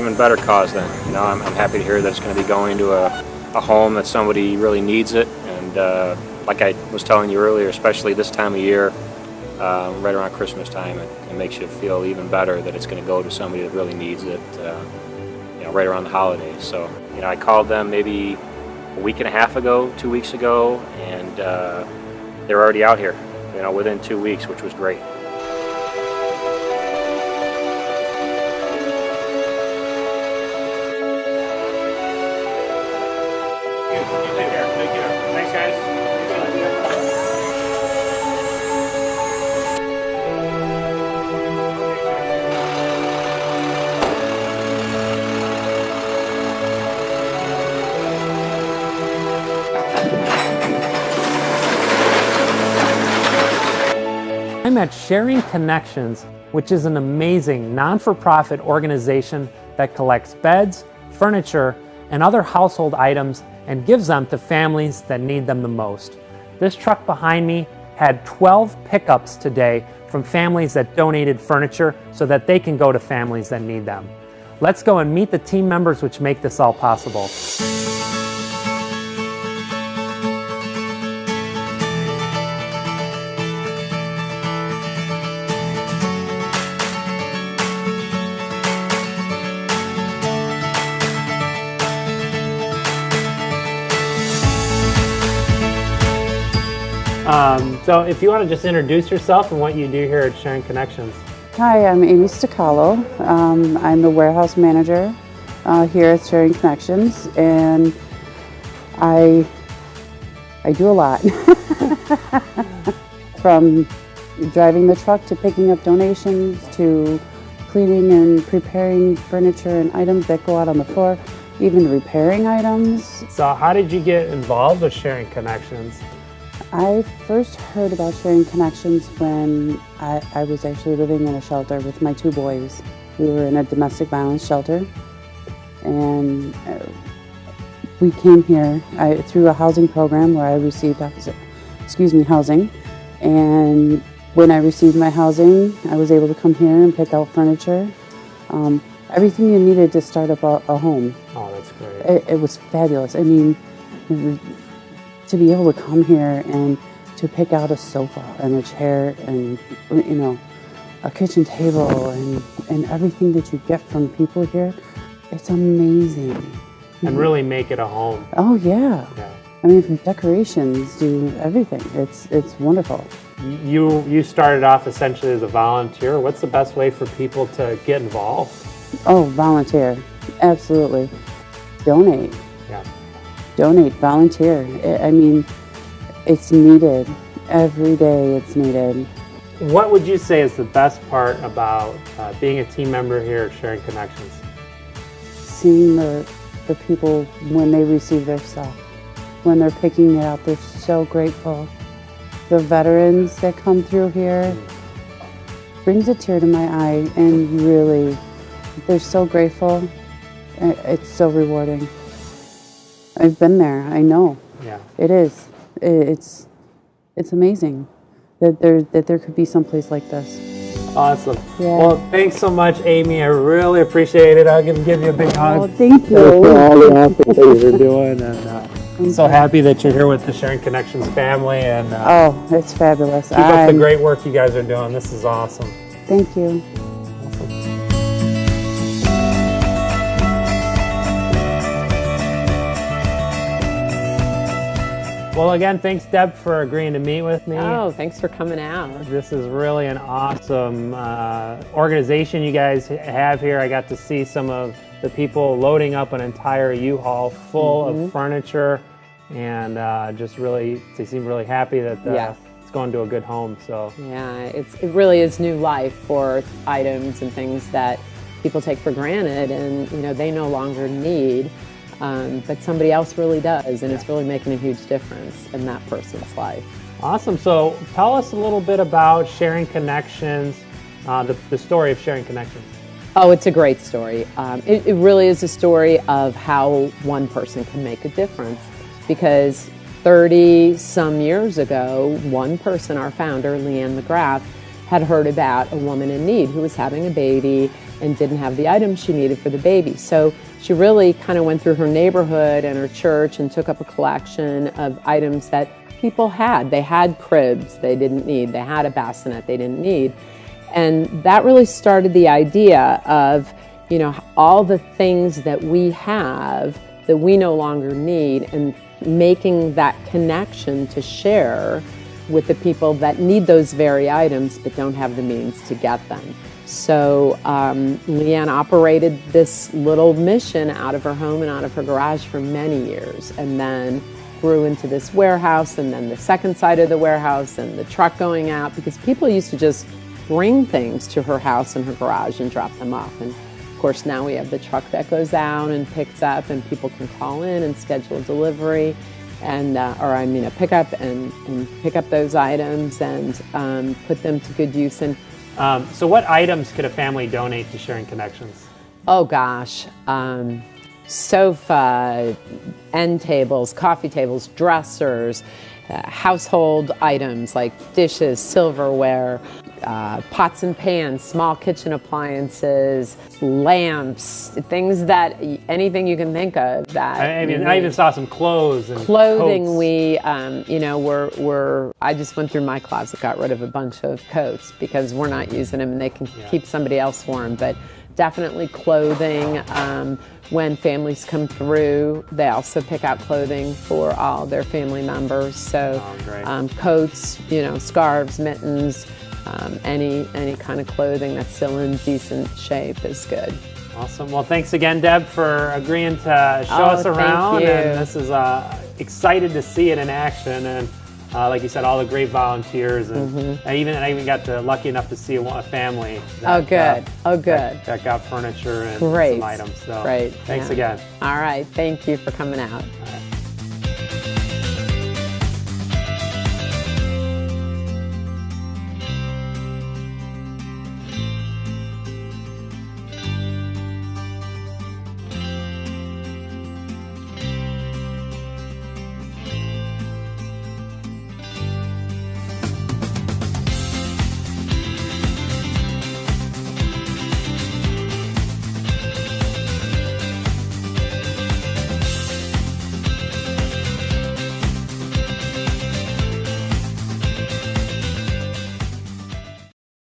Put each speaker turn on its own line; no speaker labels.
even better cause then. You know, I'm happy to hear that it's going to be going to a home that somebody really needs it. And like I was telling you earlier, especially this time of year, right around Christmas time, it makes you feel even better that it's going to go to somebody that really needs it, you know, right around the holidays. So, you know, I called them maybe a week and a half ago, 2 weeks ago, and they're already out here, you know, within 2 weeks, which was great. You take care. Take care. Thanks, guys.
I'm at Sharing Connections, which is an amazing non-for-profit organization that collects beds, furniture, and other household items and gives them to families that need them the most. This truck behind me had 12 pickups today from families that donated furniture so that they can go to families that need them. Let's go and meet the team members which make this all possible. So if you want to just introduce yourself and what you do here at Sharing Connections.
Hi, I'm Amy Stacalo. I'm the warehouse manager here at Sharing Connections, and I do a lot. From driving the truck to picking up donations to cleaning and preparing furniture and items that go out on the floor, even repairing items.
So how did you get involved with Sharing Connections?
I first heard about Sharing Connections when I was actually living in a shelter with my 2 boys. We were in a domestic violence shelter, and we came here through a housing program where I received housing. And when I received my housing, I was able to come here and pick out furniture. Everything you needed to start up a home.
Oh, that's great.
It was fabulous. I mean, to be able to come here and to pick out a sofa and a chair and, you know, a kitchen table and everything that you get from people here, it's amazing.
And really make it a home.
Oh yeah. I mean, decorations do everything. It's wonderful.
You started off essentially as a volunteer. What's the best way for people to get involved?
Oh, volunteer, absolutely. Donate.
Yeah.
Donate, volunteer. I mean, it's needed. Every day it's needed.
What would you say is the best part about being a team member here at Sharing Connections?
Seeing the people when they receive their stuff, when they're picking it out, they're so grateful. The veterans that come through here brings a tear to my eye, and really, they're so grateful. It's so rewarding. I've been there. I know.
Yeah.
It is. It's amazing that there could be someplace like this.
Awesome.
Yeah.
Well, thanks so much, Amy. I really appreciate it. I'm going to give you a big hug.
Oh, thank you.
For all the awesome things you're doing, and I'm so happy that you're here with the Sharing Connections family. And
oh, it's fabulous.
Keep up the great work you guys are doing. This is awesome.
Thank you.
Well, again, thanks, Deb, for agreeing to meet with me.
Oh, thanks for coming out.
This is really an awesome organization you guys have here. I got to see some of the people loading up an entire U-Haul full of furniture, and just really, they seem really happy that it's going to a good home. So
yeah, it really is new life for items and things that people take for granted, and you know they no longer need. But somebody else really does, and it's really making a huge difference in that person's life.
Awesome. So tell us a little bit about Sharing Connections, the story of Sharing Connections.
Oh, it's a great story. It really is a story of how one person can make a difference, because 30-some years ago, one person, our founder, Leanne McGrath, had heard about a woman in need who was having a baby, and didn't have the items she needed for the baby. So she really kind of went through her neighborhood and her church and took up a collection of items that people had. They had cribs they didn't need. They had a bassinet they didn't need. And that really started the idea of, you know, all the things that we have that we no longer need, and making that connection to share with the people that need those very items but don't have the means to get them. So Leanne operated this little mission out of her home and out of her garage for many years, and then grew into this warehouse, and then the second side of the warehouse, and the truck going out, because people used to just bring things to her house and her garage and drop them off. And of course now we have the truck that goes out and picks up, and people can call in and schedule a delivery, and a pickup, and pick up those items and put them to good use. And
So what items could a family donate to Sharing Connections?
oh gosh, sofa, end tables, coffee tables, dressers, household items like dishes, silverware, pots and pans, small kitchen appliances, lamps, things that, anything you can think of that.
I mean, I even saw some clothes and
Clothing,
coats.
we, I just went through my closet, got rid of a bunch of coats because we're not using them and they can keep somebody else warm. But definitely clothing. When families come through, they also pick out clothing for all their family members. So coats, scarves, mittens, any kind of clothing that's still in decent shape is good.
Awesome. Well, thanks again, Deb, for agreeing to show us around.
Thank you.
And this is excited to see it in action. And like you said, all the great volunteers, and I even got lucky enough to see a family. That, that got furniture and
Great.
some items. So
Great.
thanks again.
All right. Thank you for coming out.
All right.